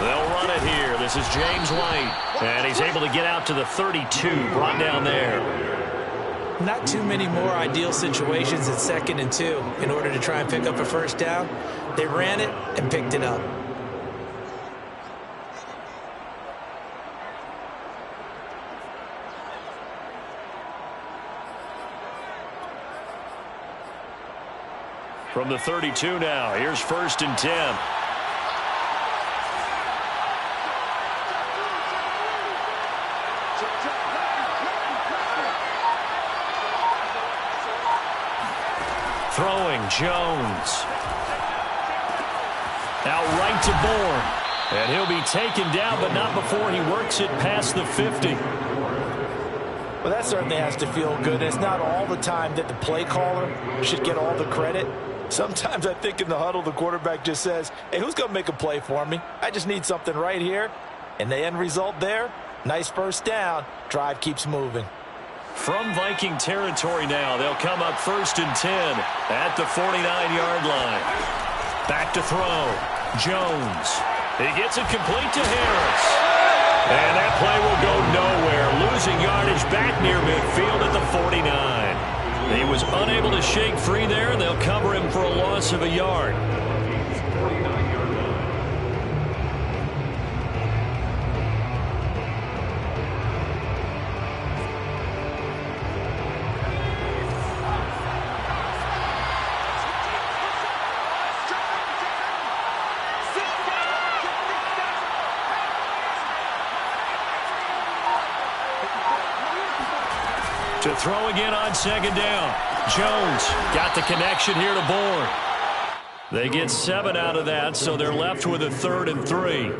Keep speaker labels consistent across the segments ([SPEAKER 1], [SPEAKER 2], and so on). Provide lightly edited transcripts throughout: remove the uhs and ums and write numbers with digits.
[SPEAKER 1] They'll run it here. This is James White. And he's able to get out to the 32, brought down there.
[SPEAKER 2] Not too many more ideal situations in 2nd and 2 in order to try and pick up a first down. They ran it and picked it up.
[SPEAKER 1] From the 32 now, here's 1st and 10. Throwing, Jones. Out right to Bourne. And he'll be taken down, but not before he works it past the 50.
[SPEAKER 2] Well, that certainly has to feel good. It's not all the time that the play caller should get all the credit. Sometimes I think in the huddle, the quarterback just says, hey, who's going to make a play for me? I just need something right here. And the end result there, nice first down. Drive keeps moving.
[SPEAKER 1] From Viking territory now, they'll come up 1st and 10 at the 49-yard line. Back to throw. Jones. He gets it complete to Harris. And that play will go nowhere. Losing yardage back near midfield at the 49. He was unable to shake free there, and they'll cover him for a loss of a yard. To throw again on 2nd down. Jones got the connection here to Bourne. They get 7 out of that, so they're left with a 3rd and 3.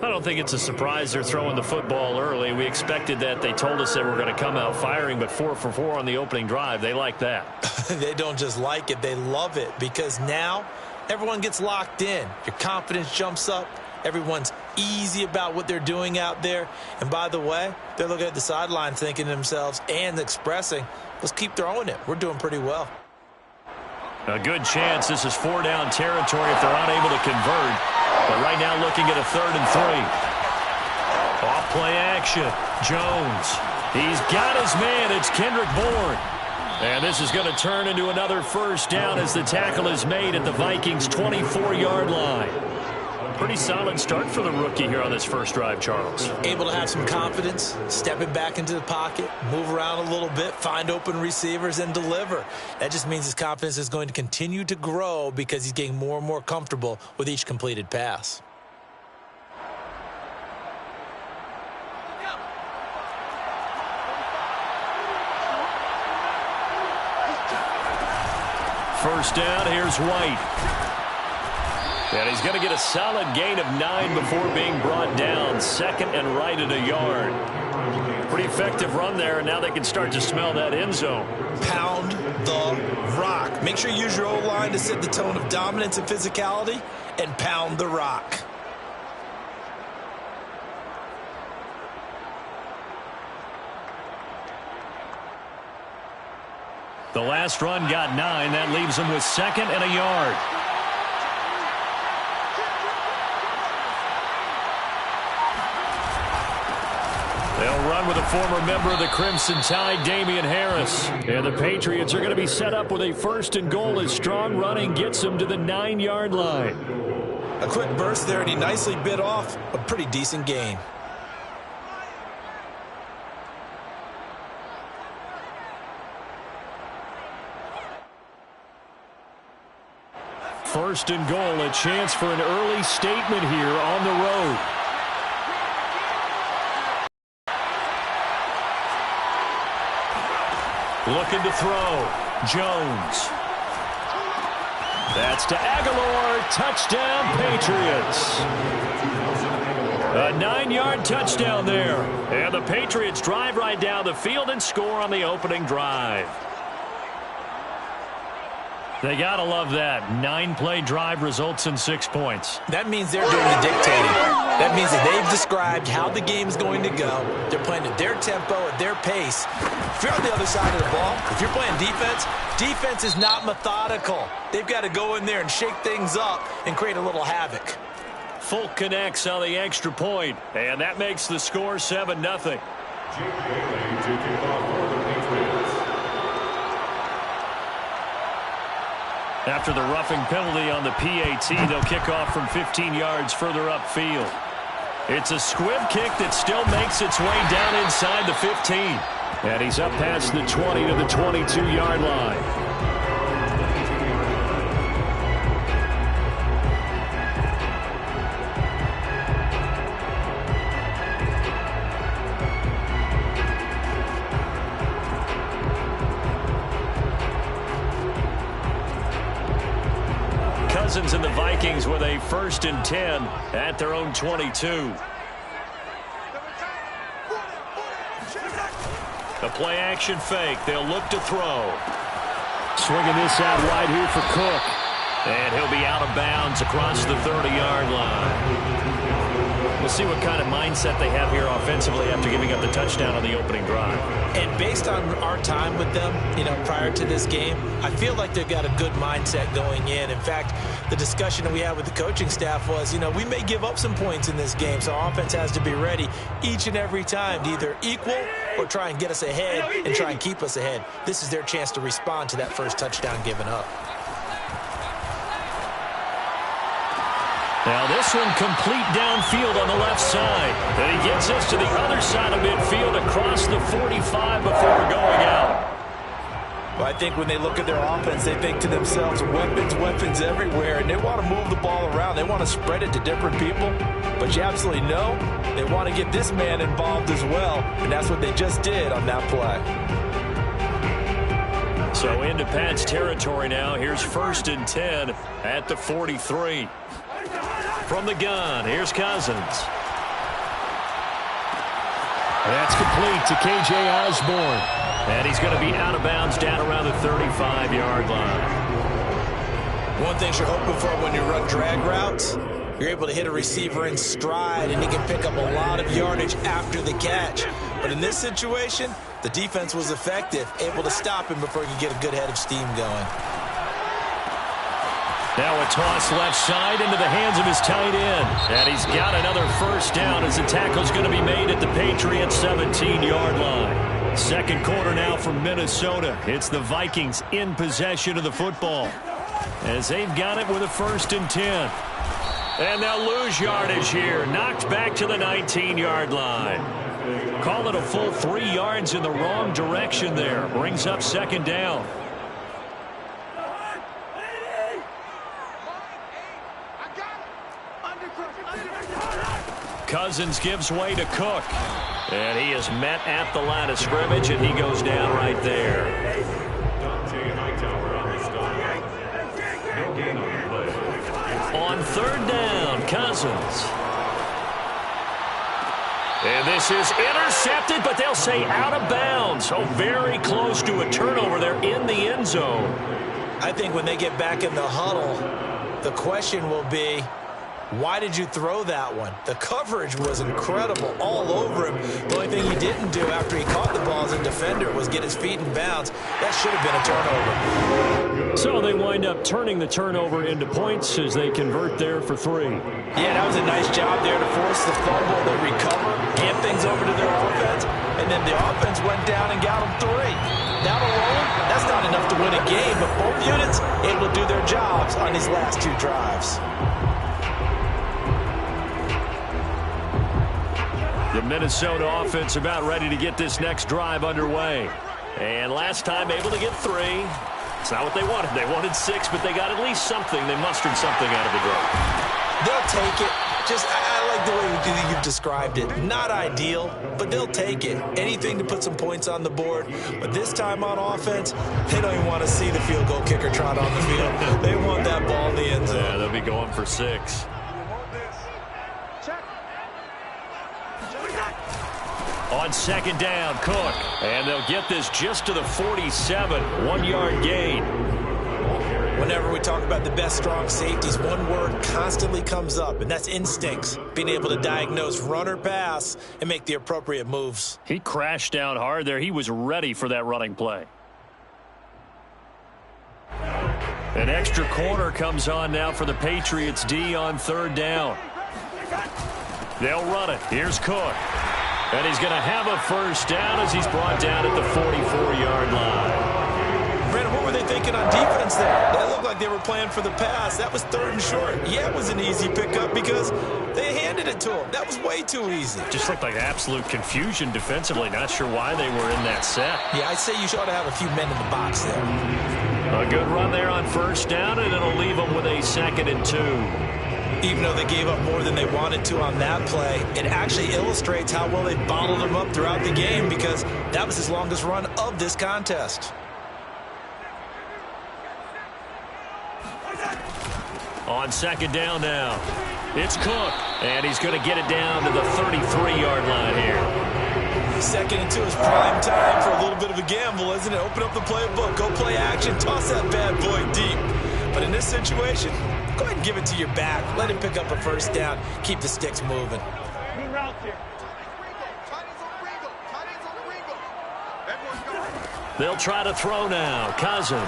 [SPEAKER 1] I don't think it's a surprise they're throwing the football early. We expected that. They told us they were going to come out firing, but 4 for 4 on the opening drive. They like that.
[SPEAKER 2] They don't just like it, they love it, because now everyone gets locked in. Your confidence jumps up. Everyone's easy about what they're doing out there. And by the way, they're looking at the sideline thinking to themselves and expressing, let's keep throwing it. We're doing pretty well.
[SPEAKER 1] A good chance this is 4-down territory if they're unable to convert. But right now looking at a 3rd and 3. Off play action. Jones. He's got his man. It's Kendrick Bourne. And this is going to turn into another first down as the tackle is made at the Vikings' 24-yard line. Pretty solid start for the rookie here on this first drive, Charles.
[SPEAKER 2] Able to have some confidence, stepping back into the pocket, move around a little bit, find open receivers, and deliver. That just means his confidence is going to continue to grow because he's getting more and more comfortable with each completed pass.
[SPEAKER 1] First down, here's White. And he's going to get a solid gain of 9 before being brought down. 2nd and right at a yard. Pretty effective run there, and now they can start to smell that end zone.
[SPEAKER 2] Pound the rock. Make sure you use your O-line to set the tone of dominance and physicality, and pound the rock.
[SPEAKER 1] The last run got 9. That leaves them with 2nd and a yard. They'll run with a former member of the Crimson Tide, Damian Harris. And the Patriots are going to be set up with a 1st and goal as strong running gets them to the 9-yard line.
[SPEAKER 2] A quick burst there, and he nicely bit off a pretty decent gain.
[SPEAKER 1] First and goal, a chance for an early statement here on the road. Looking to throw. Jones. That's to Aguilar. Touchdown, Patriots. A 9-yard touchdown there. And the Patriots drive right down the field and score on the opening drive. They got to love that. 9-play drive results in 6 points.
[SPEAKER 2] That means they're doing the dictating. That means that they've described how the game's going to go. They're playing at their tempo, at their pace. If you're on the other side of the ball, if you're playing defense, defense is not methodical. They've got to go in there and shake things up and create a little havoc.
[SPEAKER 1] Folk connects on the extra point, and that makes the score 7-0. After the roughing penalty on the PAT, they'll kick off from 15 yards further upfield. It's a squib kick that still makes its way down inside the 15. And he's up past the 20 to the 22-yard line. Cousins and the Vikings with a 1st and 10 at their own 22. A play-action fake. They'll look to throw. Swinging this out wide here for Cook. And he'll be out of bounds across the 30-yard line. We'll see what kind of mindset they have here offensively after giving up the touchdown on the opening drive.
[SPEAKER 2] And based on our time with them, prior to this game, I feel like they've got a good mindset going in. In fact, the discussion that we had with the coaching staff was, we may give up some points in this game, so our offense has to be ready each and every time to either equal or try and get us ahead and try and keep us ahead. This is their chance to respond to that first touchdown given up.
[SPEAKER 1] Now this one complete downfield on the left side. And he gets us to the other side of midfield across the 45 before going out.
[SPEAKER 2] Well, I think when they look at their offense, they think to themselves, weapons everywhere, and they want to move the ball around. They want to spread it to different people. But you absolutely know they want to get this man involved as well, and that's what they just did on that play.
[SPEAKER 1] So into Pat's territory now. Here's 1st and 10 at the 43. From the gun, here's Cousins. That's complete to K.J. Osborne. And he's going to be out of bounds down around the 35-yard line.
[SPEAKER 2] One thing you're hoping for when you run drag routes, you're able to hit a receiver in stride, and he can pick up a lot of yardage after the catch. But in this situation, the defense was effective, able to stop him before he could get a good head of steam going.
[SPEAKER 1] Now a toss left side into the hands of his tight end. And he's got another 1st down as the tackle's going to be made at the Patriots' 17-yard line. Second quarter now from Minnesota. It's the Vikings in possession of the football as they've got it with a 1st and 10. And they'll lose yardage here. Knocked back to the 19-yard line. Call it a full 3 yards in the wrong direction there. Brings up 2nd down. Cousins gives way to Cook. And he is met at the line of scrimmage, and he goes down right there. On 3rd down, Cousins. And this is intercepted, but they'll say out of bounds. So very close to a turnover there in the end zone.
[SPEAKER 2] I think when they get back in the huddle, the question will be, why did you throw that one? The coverage was incredible all over him. The only thing he didn't do after he caught the ball as a defender was get his feet in bounds. That should have been a turnover.
[SPEAKER 1] So they wind up turning the turnover into points as they convert there for 3.
[SPEAKER 2] Yeah, that was a nice job there to force the fumble. They recover, hand things over to their offense, and then the offense went down and got them 3. That alone, that's not enough to win a game, but both units able to do their jobs on these last 2 drives.
[SPEAKER 1] The Minnesota offense about ready to get this next drive underway. And last time able to get 3. It's not what they wanted. They wanted 6, but they got at least something. They mustered something out of the drive.
[SPEAKER 2] They'll take it. I like the way you've described it. Not ideal, but they'll take it. Anything to put some points on the board. But this time on offense, they don't even want to see the field goal kicker trot on the field. They want that ball in the end zone.
[SPEAKER 1] Yeah, they'll be going for 6. On 2nd down, Cook. And they'll get this just to the 47. 1-yard gain.
[SPEAKER 2] Whenever we talk about the best strong safeties, one word constantly comes up, and that's instincts. Being able to diagnose run or pass and make the appropriate moves.
[SPEAKER 1] He crashed down hard there. He was ready for that running play. An extra corner comes on now for the Patriots D on 3rd down. They'll run it. Here's Cook. And he's going to have a first down as he's brought down at the 44-yard line.
[SPEAKER 2] Brandon, what were they thinking on defense there? That looked like they were playing for the pass. That was 3rd and short. Yeah, it was an easy pickup because they handed it to him. That was way too easy.
[SPEAKER 1] Just looked like absolute confusion defensively. Not sure why they were in that set.
[SPEAKER 2] Yeah, I'd say you ought to have a few men in the box there.
[SPEAKER 1] A good run there on first down, and it'll leave them with a 2nd and 2.
[SPEAKER 2] Even though they gave up more than they wanted to on that play, it actually illustrates how well they bottled him up throughout the game because that was his longest run of this contest.
[SPEAKER 1] On 2nd down now, it's Cook, and he's going to get it down to the 33-yard line here.
[SPEAKER 2] 2nd and 2 is prime time for a little bit of a gamble, isn't it? Open up the playbook, go play action, toss that bad boy deep. But in this situation, go ahead and give it to your back. Let him pick up a first down. Keep the sticks moving.
[SPEAKER 1] They'll try to throw now. Cousins.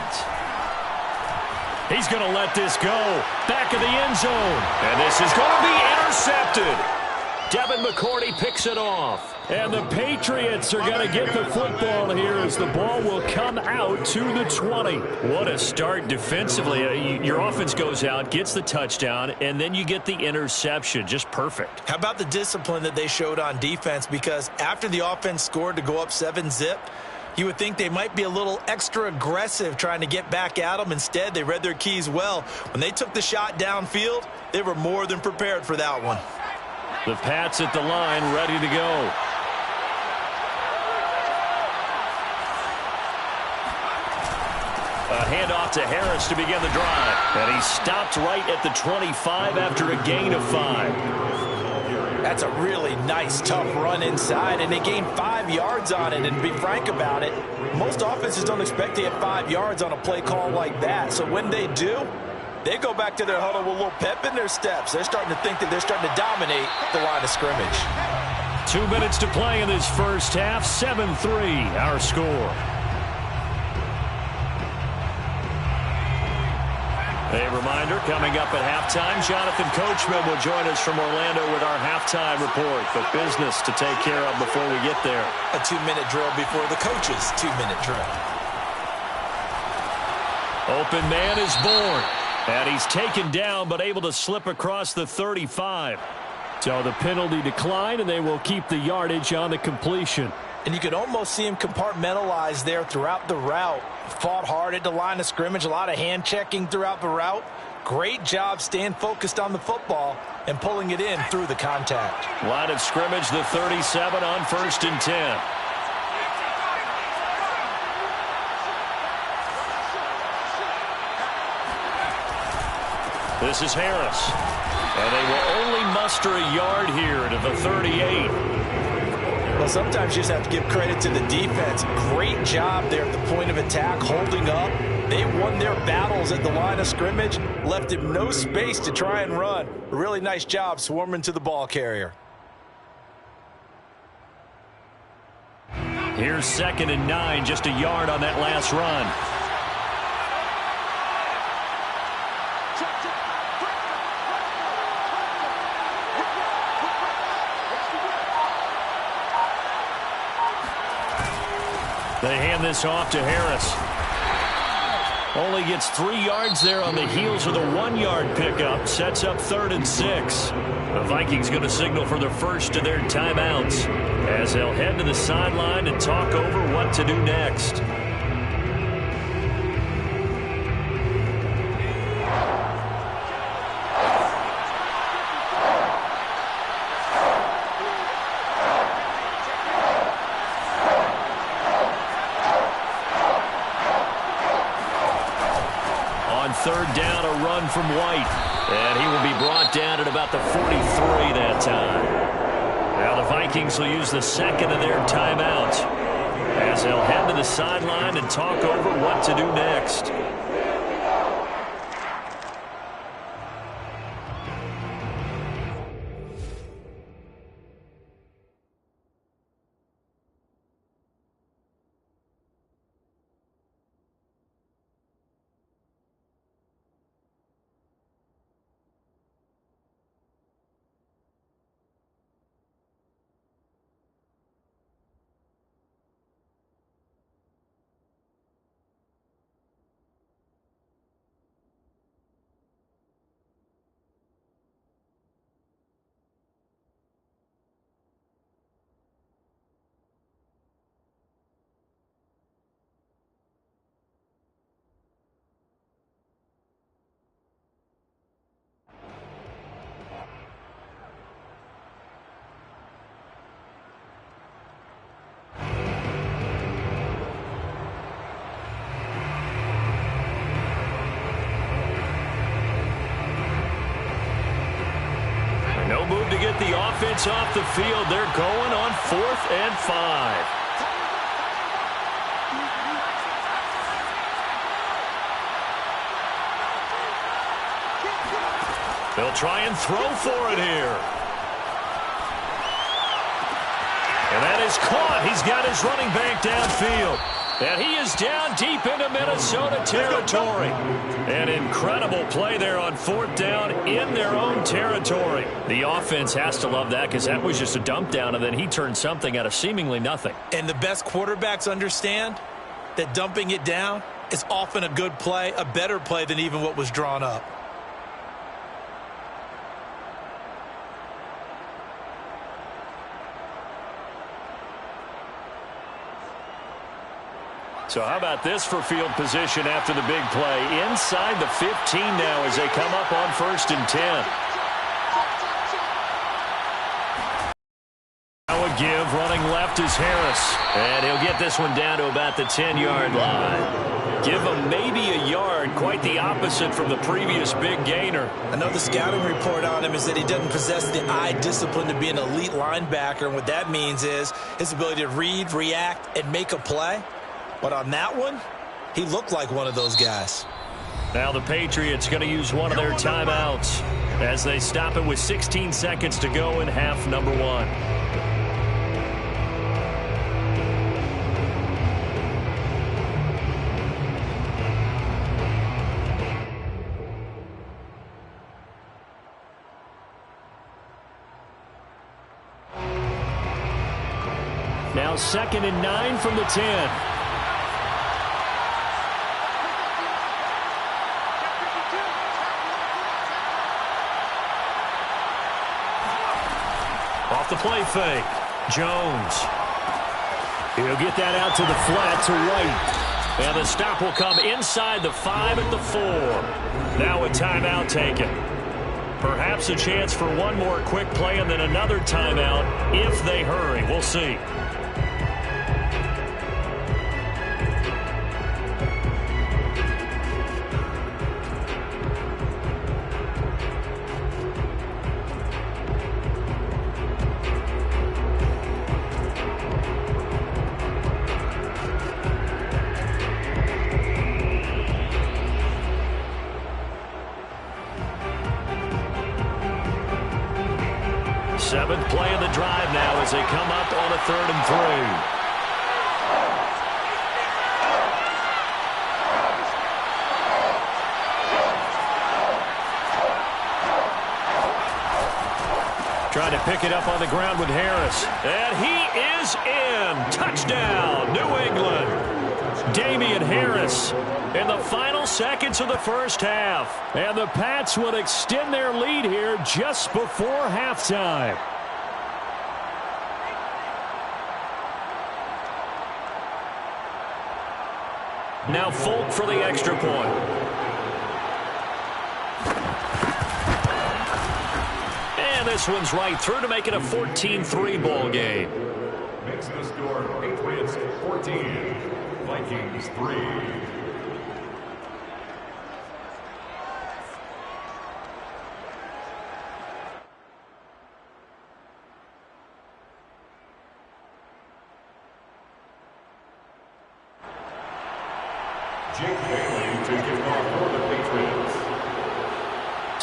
[SPEAKER 1] He's going to let this go. Back of the end zone. And this is going to be intercepted. Devin McCourty picks it off. And the Patriots are going to get the football here as the ball will come out to the 20. What a start defensively. Your offense goes out, gets the touchdown, and then you get the interception. Just perfect.
[SPEAKER 2] How about the discipline that they showed on defense? Because after the offense scored to go up 7-zip, you would think they might be a little extra aggressive trying to get back at them. Instead, they read their keys well. When they took the shot downfield, they were more than prepared for that one.
[SPEAKER 1] The Pats at the line, ready to go. A handoff to Harris to begin the drive. And he stopped right at the 25 after a gain of 5.
[SPEAKER 2] That's a really nice, tough run inside, and they gained 5 yards on it. And to be frank about it, most offenses don't expect to get 5 yards on a play call like that. So when they do, they go back to their huddle with a little pep in their steps. They're starting to think that they're starting to dominate the line of scrimmage.
[SPEAKER 1] 2 minutes to play in this first half. 7-3, our score. A reminder, coming up at halftime, Jonathan Coachman will join us from Orlando with our halftime report. But business to take care of before we get there.
[SPEAKER 2] A 2-minute drill before the coach's 2-minute drill.
[SPEAKER 1] Open man is born. And he's taken down but able to slip across the 35. So the penalty declined, and they will keep the yardage on the completion.
[SPEAKER 2] And you could almost see him compartmentalize there throughout the route. Fought hard at the line of scrimmage, a lot of hand checking throughout the route. Great job staying focused on the football and pulling it in through the contact.
[SPEAKER 1] Line of scrimmage, the 37 on 1st and 10. This is Harris. And they will only muster a yard here to the 38.
[SPEAKER 2] Well, sometimes you just have to give credit to the defense. Great job there at the point of attack, holding up. They won their battles at the line of scrimmage, left him no space to try and run. A really nice job swarming to the ball carrier.
[SPEAKER 1] Here's 2nd and 9, just a yard on that last run. They hand this off to Harris. Only gets 3 yards there on the heels of the 1-yard pickup. Sets up 3rd and 6. The Vikings going to signal for the first of their timeouts as they'll head to the sideline and talk over what to do next. Third down, a run from White. And he will be brought down at about the 43 that time. Now the Vikings will use the second of their timeouts as they'll head to the sideline and talk over what to do next. offense off the field. They're going on 4th and 5. They'll try and throw for it here. And that is caught. He's got his running back downfield. And he is down deep into Minnesota territory. An incredible play there on 4th down in their own territory. The offense has to love that because that was just a dump down, and then he turned something out of seemingly nothing.
[SPEAKER 2] And the best quarterbacks understand that dumping it down is often a good play, a better play than even what was drawn up.
[SPEAKER 1] So how about this for field position after the big play? Inside the 15 now as they come up on 1st and 10. Now a give, running left is Harris. And he'll get this one down to about the 10-yard line. Give him maybe a yard, quite the opposite from the previous big gainer.
[SPEAKER 2] I know the scouting report on him is that he doesn't possess the eye discipline to be an elite linebacker. And what that means is his ability to read, react, and make a play. But on that one, he looked like one of those guys.
[SPEAKER 1] Now the Patriots going to use one of their timeouts as they stop it with 16 seconds to go in half number 1. Now 2nd and 9 from the 10. Off the play fake. Jones. He'll get that out to the flat to White. And the stop will come inside the 5 at the 4. Now a timeout taken. Perhaps a chance for one more quick play and then another timeout if they hurry. We'll see. Seventh play of the drive now as they come up on a 3rd and 3. Trying to pick it up on the ground with Harris. And he is in. Touchdown, New England. Damian Harris in the final seconds of the first half. And the Pats would extend their lead here just before halftime. Now Folk for the extra point. And this one's right through to make it a 14-3 ball game.
[SPEAKER 3] Makes the score Patriots 14, Vikings 3. Jake Bailey to kick off for the Patriots.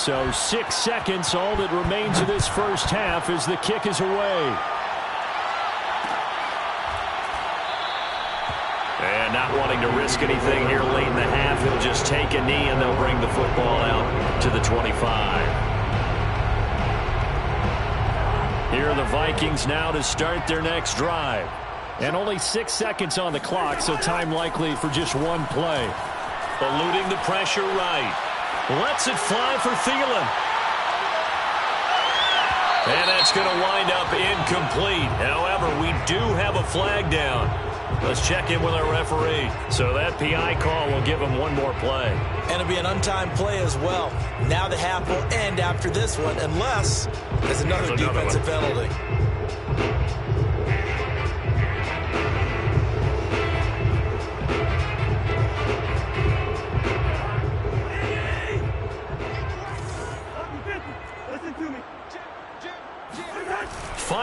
[SPEAKER 1] So 6 seconds, all that remains of this first half as the kick is away. And not wanting to risk anything here late in the half, he'll just take a knee and they'll bring the football out to the 25. Here are the Vikings now to start their next drive. And only 6 seconds on the clock, so time likely for just one play. Eluding the pressure right. Lets it fly for Thielen. And that's going to wind up incomplete. However, we do have a flag down. Let's check in with our referee. So that PI call will give him one more play.
[SPEAKER 2] And it'll be an untimed play as well. Now the half will end after this one, unless there's another defensive penalty.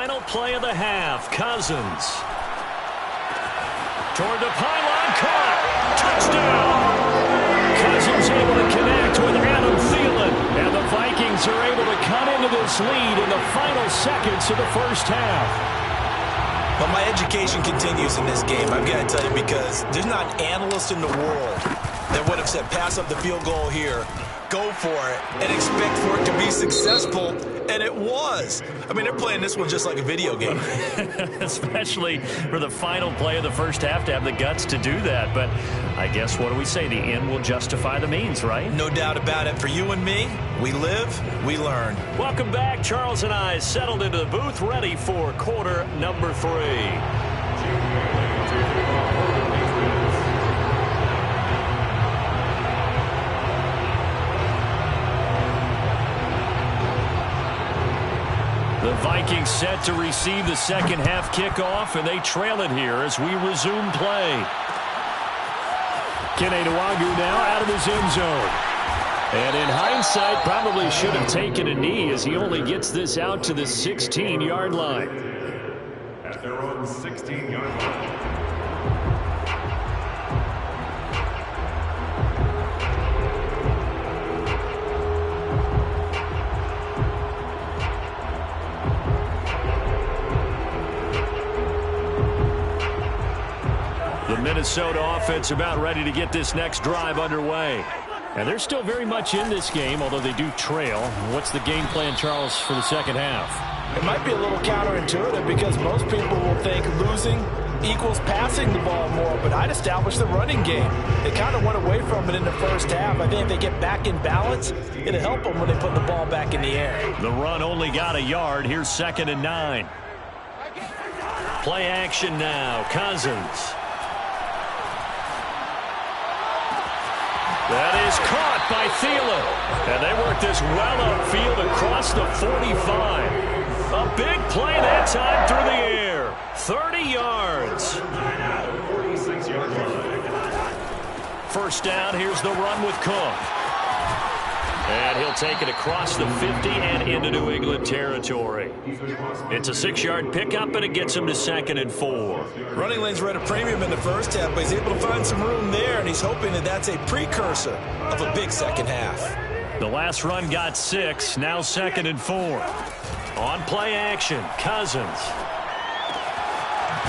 [SPEAKER 1] final play of the half. Cousins. Toward the pylon, caught. Touchdown. Cousins able to connect with Adam Thielen. And the Vikings are able to cut into this lead in the final seconds of the first half.
[SPEAKER 2] But my education continues in this game, I've got to tell you, because there's not an analyst in the world that would have said pass up the field goal here, go for it, and expect for it to be successful, and it was. I mean, they're playing this one just like a video game.
[SPEAKER 1] Especially for the final play of the first half to have the guts to do that. But I guess, what do we say? The end will justify the means, right?
[SPEAKER 2] No doubt about it. For you and me, we live, we learn.
[SPEAKER 1] Welcome back. Charles and I settled into the booth, ready for quarter number 3. The Vikings set to receive the second half kickoff, and they trail it here as we resume play. Kene Nwangwu now out of his end zone. And in hindsight, probably should have taken a knee as he only gets this out to the 16-yard line.
[SPEAKER 3] At their own 16-yard line.
[SPEAKER 1] The Minnesota offense about ready to get this next drive underway. And they're still very much in this game, although they do trail. What's the game plan, Charles, for the second half?
[SPEAKER 2] It might be a little counterintuitive because most people will think losing equals passing the ball more, but I'd establish the running game. They kind of went away from it in the first half. I think if they get back in balance, it'll help them when they put the ball back in the air.
[SPEAKER 1] The run only got a yard. Here's 2nd and 9. Play action now. Cousins. That is caught by Thielen. And they work this well upfield across the 45. A big play that time through the air. 30 yards. First down, here's the run with Cook. And he'll take it across the 50 and into New England territory. It's a 6-yard pickup, and it gets him to 2nd and 4.
[SPEAKER 2] Running lanes were at a premium in the first half, but he's able to find some room there, and he's hoping that that's a precursor of a big second half.
[SPEAKER 1] The last run got 6, now 2nd and 4. On play action, Cousins.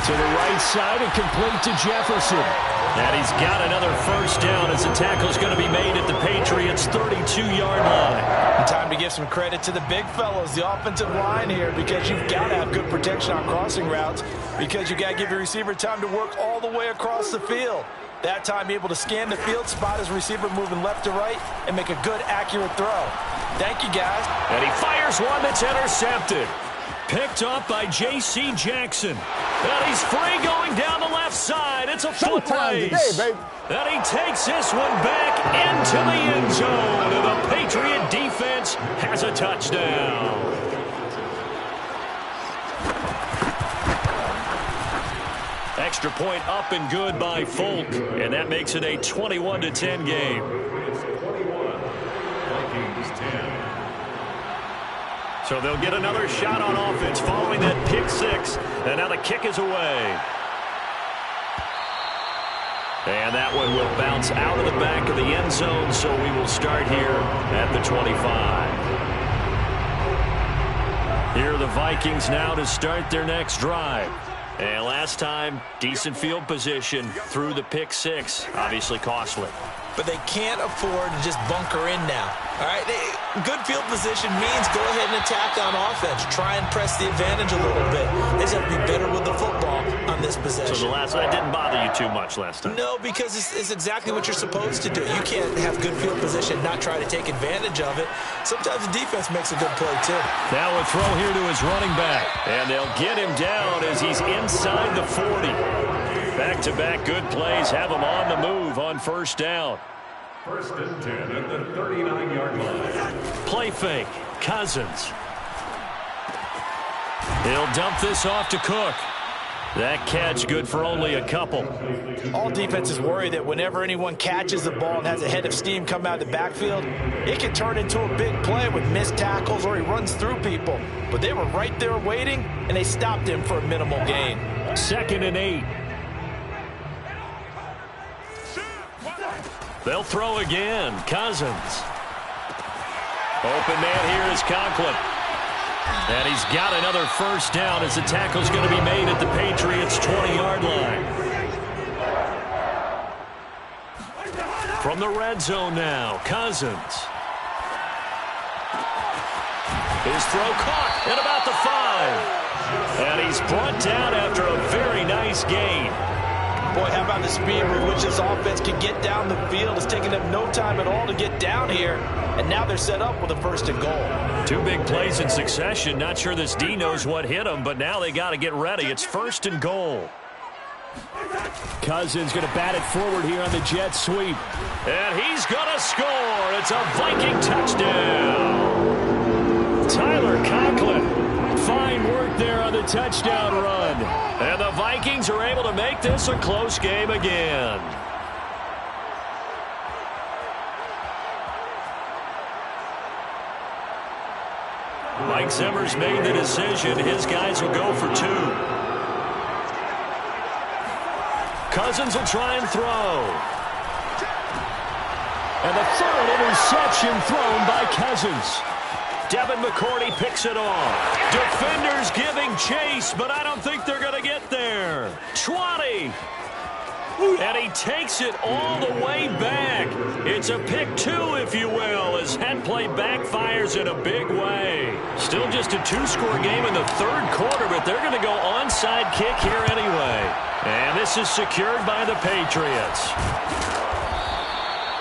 [SPEAKER 1] To the right side and complete to Jefferson. And he's got another first down as the tackle's going to be made at the Patriots' 32-yard line.
[SPEAKER 2] Time to give some credit to the big fellows, the offensive line here, because you've got to have good protection on crossing routes, because you've got to give your receiver time to work all the way across the field. That time, able to scan the field, spot his receiver moving left to right, and make a good, accurate throw. Thank you, guys.
[SPEAKER 1] And he fires one that's intercepted. Picked up by J.C. Jackson. And he's free going down the left side. It's a foot race. And he takes this one back into the end zone. And the Patriot defense has a touchdown. Extra point up and good by Folk. And that makes it a 21-10 game. So they'll get another shot on offense following that pick 6. And now the kick is away. And that one will bounce out of the back of the end zone, so we will start here at the 25. Here are the Vikings now to start their next drive. And last time, decent field position through the pick 6. Obviously costly.
[SPEAKER 2] But they can't afford to just bunker in now. All right, good field position means go ahead and attack on offense. Try and press the advantage a little bit. They just have to be better with the football on this possession.
[SPEAKER 1] So that didn't bother you too much last time?
[SPEAKER 2] No, because it's exactly what you're supposed to do. You can't have good field position and not try to take advantage of it. Sometimes the defense makes a good play, too.
[SPEAKER 1] Now a throw here to his running back. And they'll get him down as he's inside the 40. Back-to-back good plays have him on the move on first down.
[SPEAKER 3] 1st and 10 at the 39-yard line.
[SPEAKER 1] Play fake. Cousins. He'll dump this off to Cook. That catch good for only a couple.
[SPEAKER 2] All defenses worry that whenever anyone catches the ball and has a head of steam come out of the backfield, it can turn into a big play with missed tackles or he runs through people. But they were right there waiting, and they stopped him for a minimal gain.
[SPEAKER 1] 2nd and 8. They'll throw again. Cousins. Open man here is Conklin. And he's got another first down as the tackle's going to be made at the Patriots' 20-yard line. From the red zone now, Cousins. His throw caught at about the 5. And he's brought down after a very nice gain.
[SPEAKER 2] Boy, how about the speed with which this offense can get down the field? It's taken them no time at all to get down here, and now they're set up with a 1st and goal.
[SPEAKER 1] 2 big plays in succession. Not sure this D knows what hit him, but now they got to get ready. It's 1st and goal. Cousins going to bat it forward here on the jet sweep. And he's going to score. It's a Viking touchdown. Tyler Conklin. Fine work there on the touchdown run. And the Vikings are able to make this a close game again. Mike Zimmer's made the decision. His guys will go for 2. Cousins will try and throw. And the 3rd interception thrown by Cousins. Devin McCourty picks it off. Defenders giving chase, but I don't think they're going to get there. 20. And he takes it all the way back. It's a pick 2, if you will, as that play backfires in a big way. Still just a 2-score game in the 3rd quarter, but they're going to go onside kick here anyway. And this is secured by the Patriots.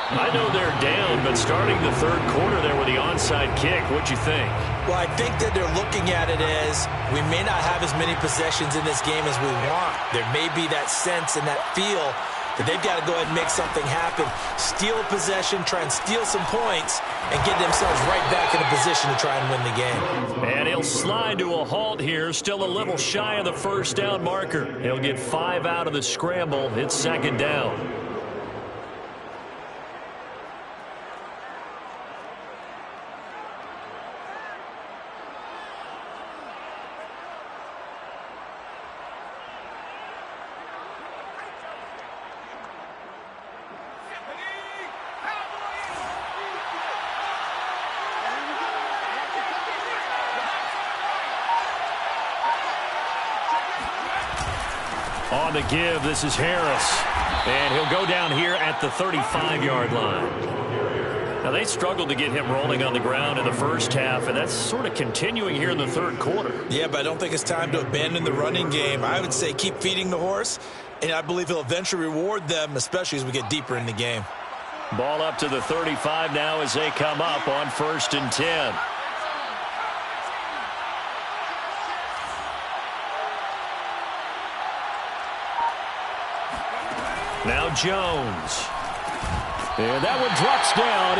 [SPEAKER 1] I know they're down, but starting the 3rd quarter there with the onside kick, what'd you think?
[SPEAKER 2] Well, I think that they're looking at it as we may not have as many possessions in this game as we want. There may be that sense and that feel that they've got to go ahead and make something happen. Steal a possession, try and steal some points, and get themselves right back in a position to try and win the game.
[SPEAKER 1] And he'll slide to a halt here, still a little shy of the 1st down marker. He'll get 5 out of the scramble. It's 2nd down. On the give, this is Harris. And he'll go down here at the 35-yard line. Now, they struggled to get him rolling on the ground in the 1st half, and that's sort of continuing here in the 3rd quarter.
[SPEAKER 2] Yeah, but I don't think it's time to abandon the running game. I would say keep feeding the horse, and I believe he'll eventually reward them, especially as we get deeper in the game.
[SPEAKER 1] Ball up to the 35 now as they come up on 1st and 10. Now Jones. And that one drops down,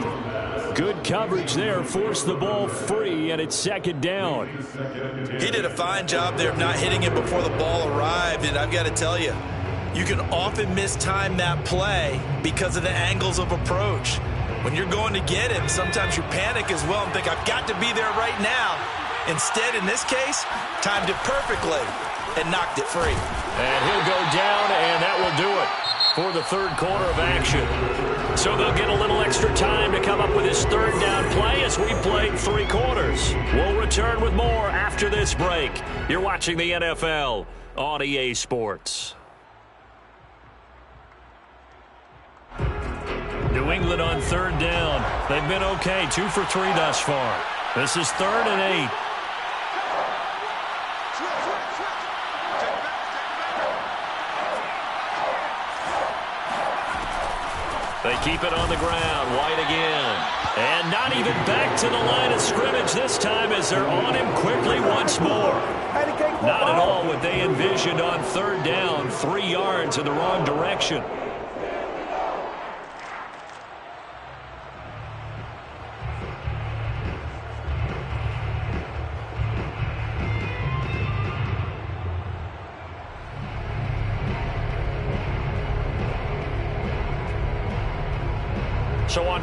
[SPEAKER 1] incomplete. Good coverage there, forced the ball free, and it's 2nd down.
[SPEAKER 2] He did a fine job there of not hitting it before the ball arrived, and I've got to tell you, you can often mistime that play because of the angles of approach. When you're going to get him, sometimes you panic as well and think, I've got to be there right now. Instead, in this case, timed it perfectly and knocked it free.
[SPEAKER 1] And he'll go down, and that will do it for the 3rd quarter of action. So they'll get a little extra time to come up with his 3rd down play as we played 3 quarters. We'll return with more after this break. You're watching the NFL on EA Sports. New England on 3rd down. They've been okay, 2 for 3 thus far. This is 3rd and 8. They keep it on the ground. White again. And not even back to the line of scrimmage this time as they're on him quickly once more. Not at all what they envisioned on 3rd down. 3 yards in the wrong direction.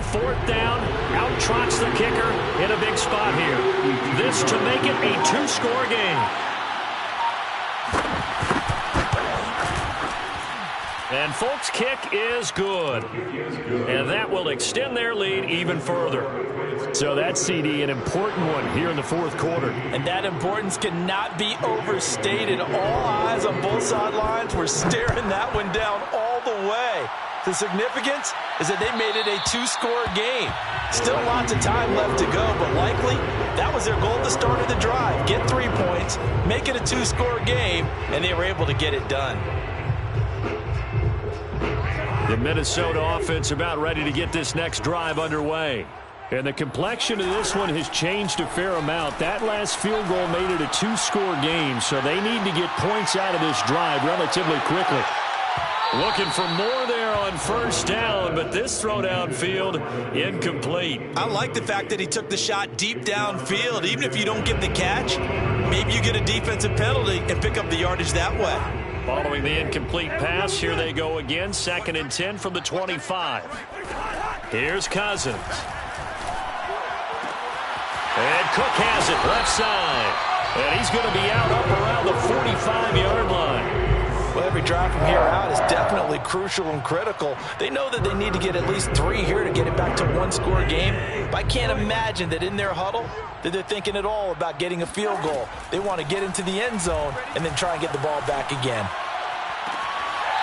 [SPEAKER 1] 4th down, out trots the kicker in a big spot here. This to make it a 2-score game. And Folk's kick is good. And that will extend their lead even further. So that's, CD, an important one here in the 4th quarter.
[SPEAKER 2] And that importance cannot be overstated. All eyes on both sidelines were staring that one down all the way. The significance is that they made it a 2-score game. Still lots of time left to go, but likely that was their goal at the start of the drive. Get 3 points, make it a 2-score game, and they were able to get it done.
[SPEAKER 1] The Minnesota offense about ready to get this next drive underway. And the complexion of this one has changed a fair amount. That last field goal made it a 2-score game, so they need to get points out of this drive relatively quickly. Looking for more there on 1st down, but this throw downfield incomplete.
[SPEAKER 2] I like the fact that he took the shot deep downfield. Even if you don't get the catch, maybe you get a defensive penalty and pick up the yardage that way.
[SPEAKER 1] Following the incomplete pass, here they go again. 2nd and 10 from the 25. Here's Cousins. And Cook has it left side. And he's going to be out up around the 45-yard line.
[SPEAKER 2] Well, every drive from here out is definitely crucial and critical. They know that they need to get at least 3 here to get it back to 1-score game. But I can't imagine that in their huddle that they're thinking at all about getting a field goal. They want to get into the end zone and then try and get the ball back again.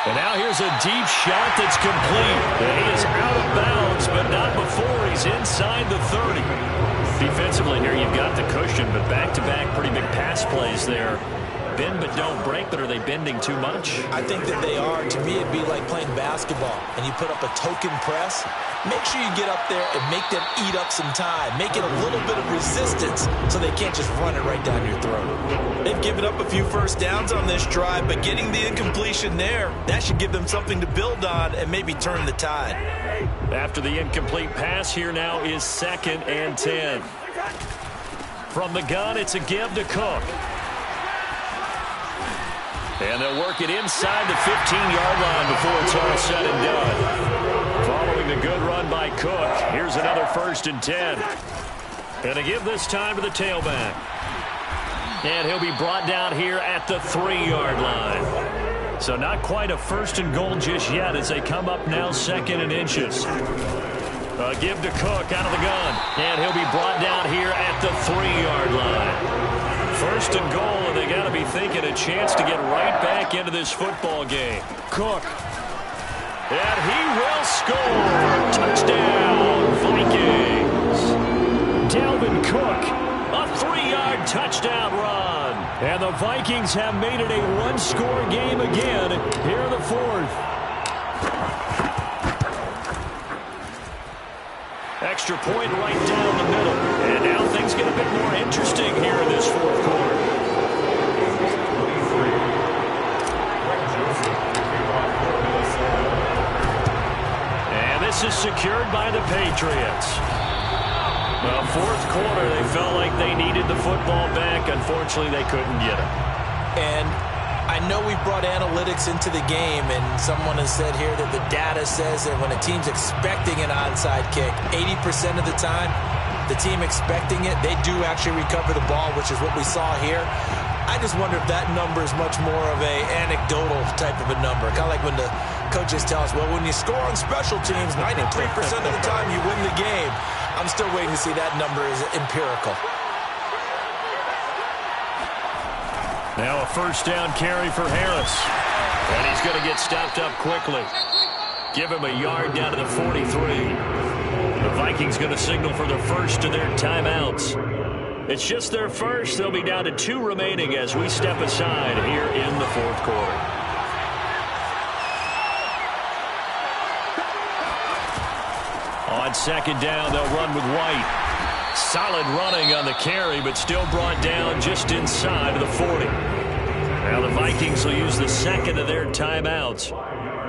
[SPEAKER 1] And now here's a deep shot that's complete. And he is out of bounds, but not before he's inside the 30. Defensively here, you've got the cushion, but back-to-back pretty big pass plays there. Bend but don't break, but are they bending too much?
[SPEAKER 2] I think that they are. To me, it'd be like playing basketball, and you put up a token press. Make sure you get up there and make them eat up some time. Make it a little bit of resistance so they can't just run it right down your throat. They've given up a few 1st downs on this drive, but getting the incompletion there, that should give them something to build on and maybe turn the tide.
[SPEAKER 1] After the incomplete pass, here now is 2nd and 10. From the gun, it's a give to Cook. And they'll work it inside the 15-yard line before it's all said and done. Following the good run by Cook, here's another 1st and 10. And a give this time to the tailback. And he'll be brought down here at the 3-yard line. So not quite a 1st and goal just yet as they come up now 2nd and inches. A give to Cook out of the gun. And he'll be brought down here at the 3-yard line. 1st and goal, and they got to be thinking a chance to get right back into this football game. Cook. And he will score. Touchdown, Vikings. Dalvin Cook, a 3-yard touchdown run. And the Vikings have made it a 1-score game again here in the 4th. Extra point right down the middle. And now things get a bit more interesting here in this 4th quarter. And this is secured by the Patriots. Well, 4th quarter, they felt like they needed the football back. Unfortunately, they couldn't get it.
[SPEAKER 2] And I know we've brought analytics into the game, and someone has said here that the data says that when a team's expecting an onside kick, 80% of the time, the team expecting it, they do actually recover the ball, which is what we saw here. I just wonder if that number is much more of a anecdotal type of a number. Kind of like when the coaches tell us, well, when you score on special teams, 93% of the time you win the game. I'm still waiting to see that number is empirical.
[SPEAKER 1] Now a 1st down carry for Harris. And he's going to get stopped up quickly. Give him a yard down to the 43. The Vikings going to signal for the first of their timeouts. It's just their first. They'll be down to 2 remaining as we step aside here in the 4th quarter. On 2nd down, they'll run with White. Solid running on the carry, but still brought down just inside of the 40. Now the Vikings will use the 2nd of their timeouts.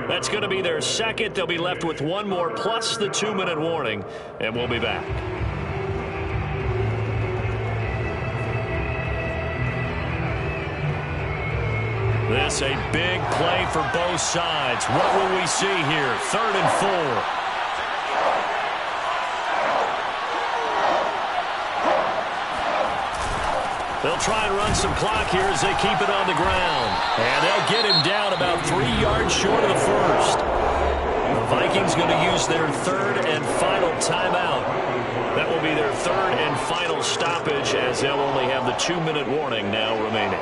[SPEAKER 1] That's going to be their 2nd. They'll be left with 1 more plus the 2-minute warning, and we'll be back. This a big play for both sides. What will we see here? 3rd and 4. They'll try and run some clock here as they keep it on the ground. And they'll get him down about 3 yards short of the first. The Vikings going to use their third and final timeout. That will be their third and final stoppage as they'll only have the 2-minute warning now remaining.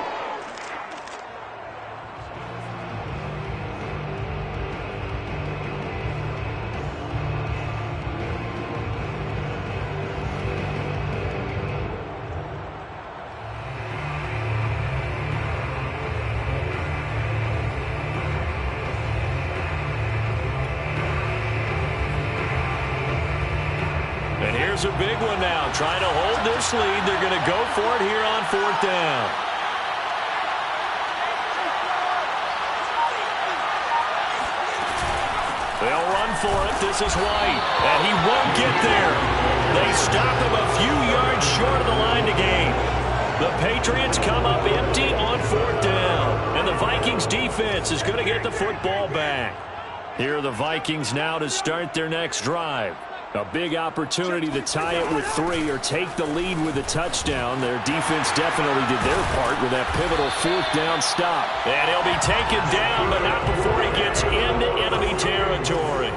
[SPEAKER 1] And here's a big one now. Trying to hold this lead. They're going to go for it here on 4th down. They'll run for it. This is White. And he won't get there. They stop him a few yards short of the line to gain. The Patriots come up empty on 4th down. And the Vikings defense is going to get the football back. Here are the Vikings now to start their next drive. A big opportunity to tie it with 3 or take the lead with a touchdown. Their defense definitely did their part with that pivotal 4th down stop. And he'll be taken down, but not before he gets into enemy territory.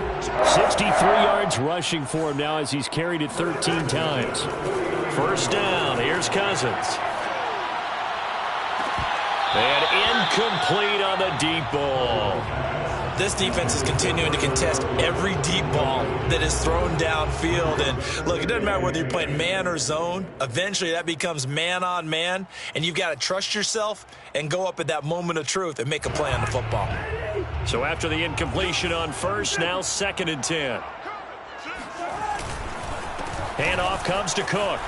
[SPEAKER 1] 63 yards rushing for him now as he's carried it 13 times. 1st down. Here's Cousins. And incomplete on the deep ball.
[SPEAKER 2] This defense is continuing to contest every deep ball that is thrown downfield. And look, it doesn't matter whether you're playing man or zone. Eventually, that becomes man on man. And you've got to trust yourself and go up at that moment of truth and make a play on the football.
[SPEAKER 1] So after the incompletion on 1st, now 2nd and 10. Handoff comes to Cook.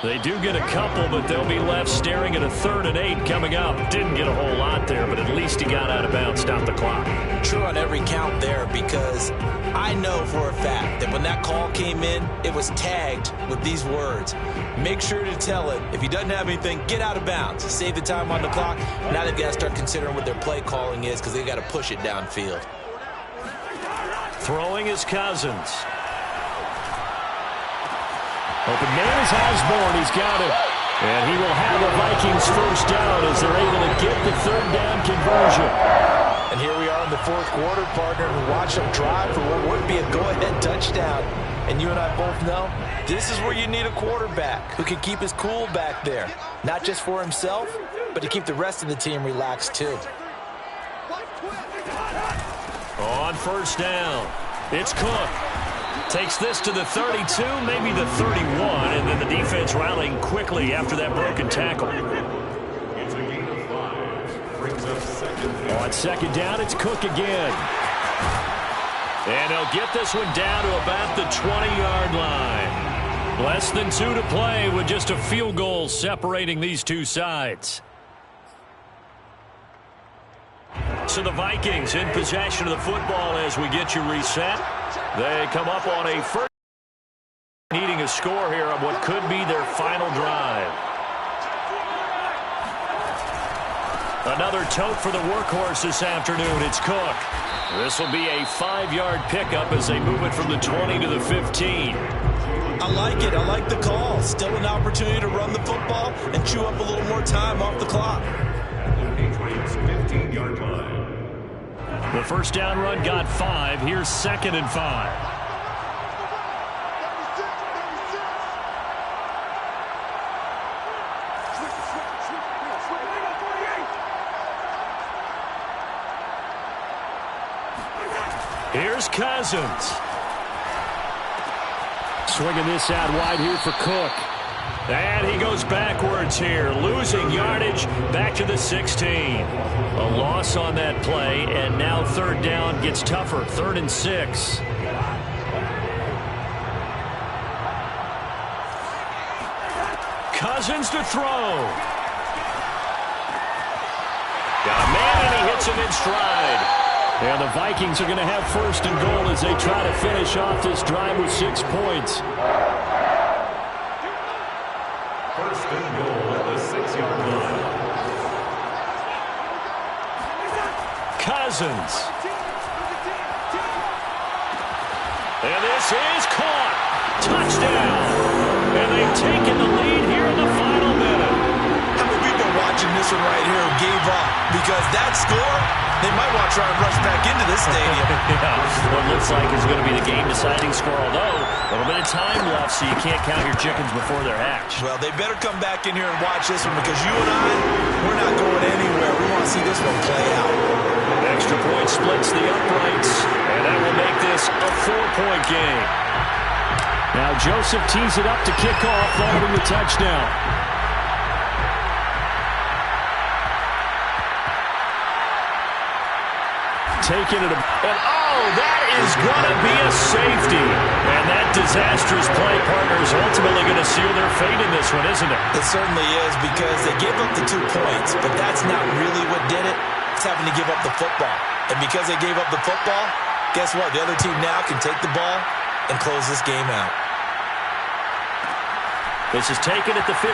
[SPEAKER 1] They do get a couple, but they'll be left staring at a 3rd and 8 coming up. Didn't get a whole lot there, but at least he got out of bounds, stopped the clock.
[SPEAKER 2] True on every count there, because I know for a fact that when that call came in, it was tagged with these words. Make sure to tell it, if he doesn't have anything, get out of bounds. Save the time on the clock. Now they've got to start considering what their play calling is because they've got to push it downfield.
[SPEAKER 1] Throwing is Cousins. Open man is Osborne. He's got it. And he will have the Vikings 1st down as they're able to get the 3rd down conversion.
[SPEAKER 2] And here we are in the 4th quarter, partner, and watch them drive for what would be a go-ahead touchdown. And you and I both know this is where you need a quarterback who can keep his cool back there. Not just for himself, but to keep the rest of the team relaxed too.
[SPEAKER 1] On 1st down, it's Cook. Takes this to the 32, maybe the 31, and then the defense rallying quickly after that broken tackle.
[SPEAKER 3] It's a gain of 5. Brings up 2nd down.
[SPEAKER 1] On 2nd down, it's Cook again. And they'll get this one down to about the 20-yard line. Less than 2 to play with just a field goal separating these two sides. So the Vikings in possession of the football as we get you reset. They come up on a 1st, needing a score here on what could be their final drive. Another tote for the workhorse this afternoon. It's Cook. This will be a 5-yard pickup as they move it from the 20 to the 15.
[SPEAKER 2] I like it. I like the call. Still an opportunity to run the football and chew up a little more time off the clock.
[SPEAKER 3] The Patriots 15-yard line.
[SPEAKER 1] The 1st down run got 5. Here's 2nd and 5. Here's Cousins. Swinging this out wide here for Cook. And he goes backwards here, losing yardage back to the 16. A loss on that play, and now 3rd down gets tougher, 3rd and 6. Cousins to throw. Got a man, and he hits him in stride. And the Vikings are going to have 1st and goal as they try to finish off this drive with 6 points.
[SPEAKER 3] 1st and goal at the 6-yard line.
[SPEAKER 1] Cousins. And this is caught. Touchdown. And they they've taken the lead here in the final minute.
[SPEAKER 2] How many people watching this one right here who gave up? Because that score, they might want to try and rush back into this stadium.
[SPEAKER 1] Yeah, what looks like is going to be the game-deciding score, although a little bit of time left, so you can't count your chickens before they're hatched.
[SPEAKER 2] Well, they better come back in here and watch this one because you and I, we're not going anywhere. We want to see this one play out.
[SPEAKER 1] Extra point splits the uprights, and that will make this a 4-point game. Now Joseph tees it up to kick off following the touchdown. Taking it, and oh, that is going to be a safety. And that disastrous play, partner, is ultimately going to seal their fate in this one, isn't it?
[SPEAKER 2] It certainly is because they gave up the 2 points, but that's not really what did it. It's having to give up the football. And because they gave up the football, guess what? The other team now can take the ball and close this game out.
[SPEAKER 1] This is taken at the 15.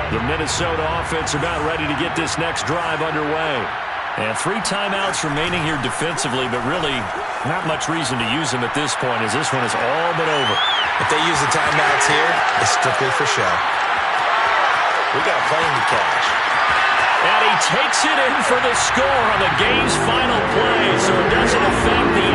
[SPEAKER 1] The Minnesota offense are not ready to get this next drive underway. And 3 timeouts remaining here defensively, but really not much reason to use them at this point as this one is all but over.
[SPEAKER 2] If they use the timeouts here, it's strictly for show. We got a plane to catch.
[SPEAKER 1] And he takes it in for the score on the game's final play, so it doesn't affect the